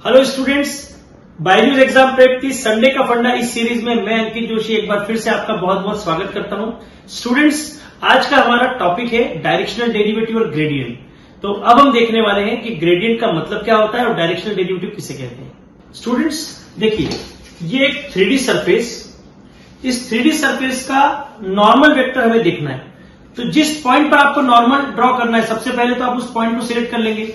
Hello students, Byju's exam prep की Sunday का फंडा इस सीरीज में मैं अंकित जोशी एक बार फिर से आपका बहुत बहुत स्वागत करता हूं। स्टूडेंट्स, आज का हमारा टॉपिक है डायरेक्शनल डेरिवेटिव और ग्रेडियंट। तो अब हम देखने वाले हैं कि ग्रेडियंट का मतलब क्या होता है और डायरेक्शनल डेरिवेटिव किसे कहते हैं। स्टूडेंट्स देखिए, ये एक 3D सरफेस, इस 3D सरफेस का नॉर्मल वेक्टर हमें देखना है। तो जिस पॉइंट पर आपको नॉर्मल ड्रॉ करना है, सबसे पहले तो आप उस पॉइंट को सिलेक्ट कर लेंगे।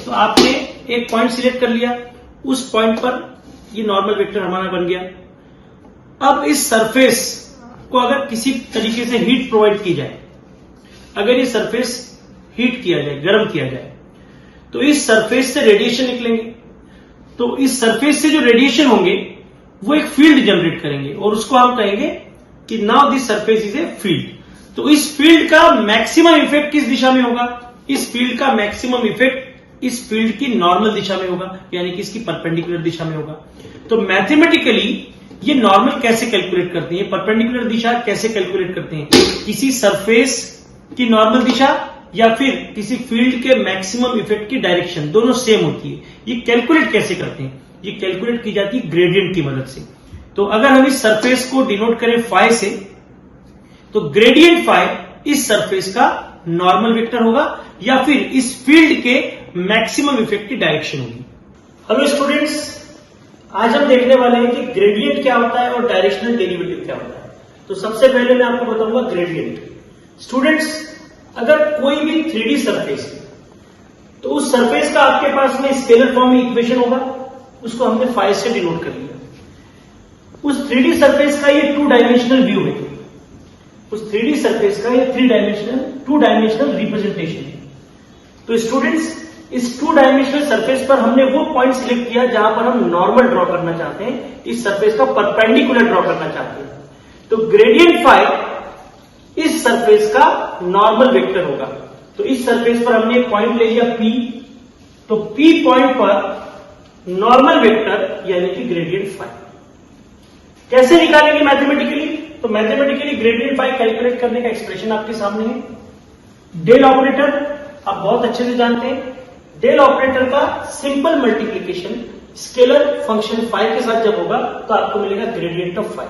तो आपने एक पॉइंट सिलेक्ट कर लिया, उस पॉइंट पर ये नॉर्मल वेक्टर हमारा बन गया। अब इस सरफेस को अगर किसी तरीके से हीट प्रोवाइड की जाए, अगर ये सरफेस हीट किया जाए, गर्म किया जाए, तो इस सरफेस से रेडिएशन निकलेंगे। तो इस सरफेस से जो रेडिएशन होंगे वो एक फील्ड जनरेट करेंगे और उसको हम कहेंगे कि now this surface is a field. तो इस फील्ड का मैक्सिमम इफेक्ट किस दिशा में होगा? इस फील्ड का मैक्सिमम इफेक्ट इस फील्ड की नॉर्मल दिशा में होगा, यानी कि इसकी परपेंडिकुलर दिशा में होगा। तो मैथमेटिकली ये नॉर्मल कैसे कैलकुलेट करते हैं, परपेंडिकुलर दिशा कैसे कैलकुलेट करते हैं? किसी सरफेस की नॉर्मल दिशा या फिर किसी फील्ड के मैक्सिमम इफेक्ट की डायरेक्शन, दोनों सेम होती है। ये कैलकुलेट कैसे करते हैं? ये कैलकुलेट की जाती है ग्रेडियंट की मदद से। तो अगर हम इस सरफेस को डिनोट करें फाई से, तो ग्रेडियंट फाई इस सरफेस का नॉर्मल वेक्टर होगा या फिर इस फील्ड के मैक्सिमम इफेक्ट की डायरेक्शन होगी। हेलो स्टूडेंट्स, आज हम देखने वाले हैं कि ग्रेडियंट क्या होता है और डायरेक्शनल डेरिवेटिव क्या होता है। तो सबसे पहले मैं आपको बताऊंगा ग्रेडियंट। स्टूडेंट्स, अगर कोई भी 3D सरफेस है तो उस सरफेस का आपके पास में स्केलर फॉर्म में इक्वेशन होगा, उसको हमने फाई से डिनोट कर लिया। उस 3D सरफेस का ये 2 डायमेंशनल व्यू है, उस 3D सरफेस का ये 2 डायमेंशनल रिप्रेजेंटेशन है। तो स्टूडेंट्स, इस 2 डायमेंशनल सरफेस पर हमने वो पॉइंट सिलेक्ट किया जहां पर हम नॉर्मल ड्रॉ करना चाहते हैं, इस सरफेस का परपेंडिकुलर ड्रॉ करना चाहते हैं। तो ग्रेडियंट फाई इस सरफेस का नॉर्मल वेक्टर होगा। तो इस सरफेस पर हमने एक पॉइंट ले लिया P, तो P पॉइंट पर नॉर्मल वेक्टर यानी कि ग्रेडियंट फाई कैसे निकालेंगे मैथमेटिकली? तो मैथमेटिकली ग्रेडियंट फाई कैलकुलेट करने का एक्सप्रेशन आपके सामने है। डेल ऑपरेटर आप बहुत अच्छे से जानते हैं। डेल ऑपरेटर का simple multiplication scalar function phi के साथ जब होगा तो आपको मिलेगा gradient of phi.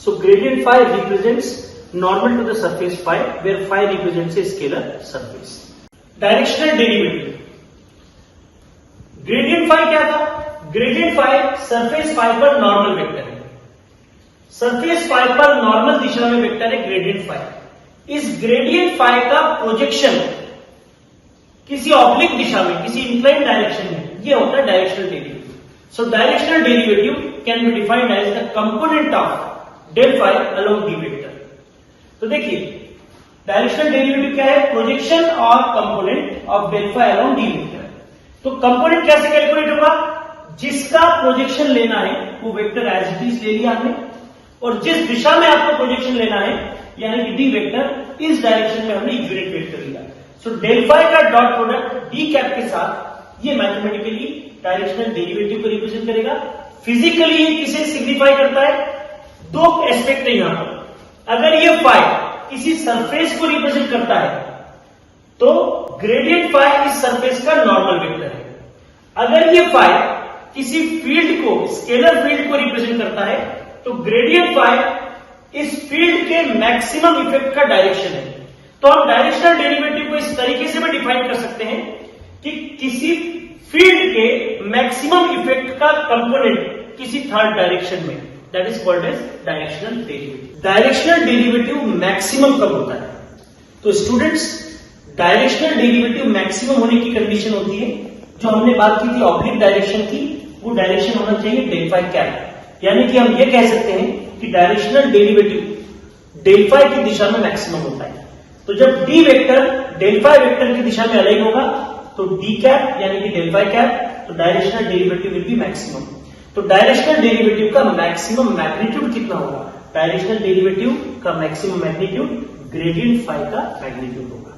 So gradient phi represents normal to the surface phi, where phi represents a scalar surface. Directional derivative, gradient phi क्या था? ग्रेडियंट फाई सरफेस फाई पर नॉर्मल वेक्टर है। सरफेस फाई पर नॉर्मल दिशा में vector है gradient phi. इस gradient phi का प्रोजेक्शन किसी ऑब्लिक दिशा में, किसी इंक्लाइंड डायरेक्शन में, ये होता है directional derivative. So directional derivative can be defined as the component of del phi along D vector. तो देखिए, डायरेक्शनल डेरिवेटिव क्या है? प्रोजेक्शन और component of del phi along D vector. तो कंपोनेंट कैसे कैलकुलेट होगा? जिसका प्रोजेक्शन लेना है वो वेक्टर एज इट इज ले लिया हमने, और जिस दिशा में आपको प्रोजेक्शन लेना है यानी कि डी वेक्टर, इस डायरेक्शन में हमने यूनिट वेक्टर लिया। सो डेल फाई का डॉट प्रोडक्ट डी कैप के साथ ये मैथमेटिकली डायरेक्शनल डेरिवेटिव को रिप्रेजेंट करेगा। फिजिकली ये किसे सिग्निफाई करता है? 2 एस्पेक्ट है यहां पर। अगर ये फाई किसी सरफेस को रिप्रेजेंट करता है तो ग्रेडियंट फाई इस सरफेस का नॉर्मल वेक्टर है। अगर ये फाई किसी फील्ड को, स्केलर फील्ड को रिप्रेजेंट करता है तो ग्रेडियंट फाई इस फील्ड के मैक्सिमम इफेक्ट का डायरेक्शन है। तो हम डायरेक्शनल डेरिवेटिव को इस तरीके से भी डिफाइन कर सकते हैं कि किसी फील्ड के मैक्सिमम इफेक्ट का कंपोनेंट किसी थर्ड डायरेक्शन में, that is called as directional derivative. Directional derivative maximum कब होता है? तो स्टूडेंट्स, डायरेक्शनल डेरिवेटिव मैक्सिमम होने की कंडीशन होती है, जो हमने बात की थी ऑब्लिक डायरेक्शन की, वो डायरेक्शन होना चाहिए डेल फाई कैप। यानी कि हम ये कह सकते हैं कि डायरेक्शनल डेरिवेटिव डेल फाई की दिशा में मैक्सिमम होता है। तो जब D vector del phi vector की दिशा में अलाइन होगा तो डी कैप यानी कि डेल फाई कैप, तो directional derivative will be maximum. तो डायरेक्शनल डेरिवेटिव का मैक्सिमम मैग्नीट्यूड कितना होगा? डायरेक्शनल डेरिवेटिव का मैक्सिमम मैग्नीट्यूड ग्रेडियंट फाई का मैग्नीट्यूड होगा।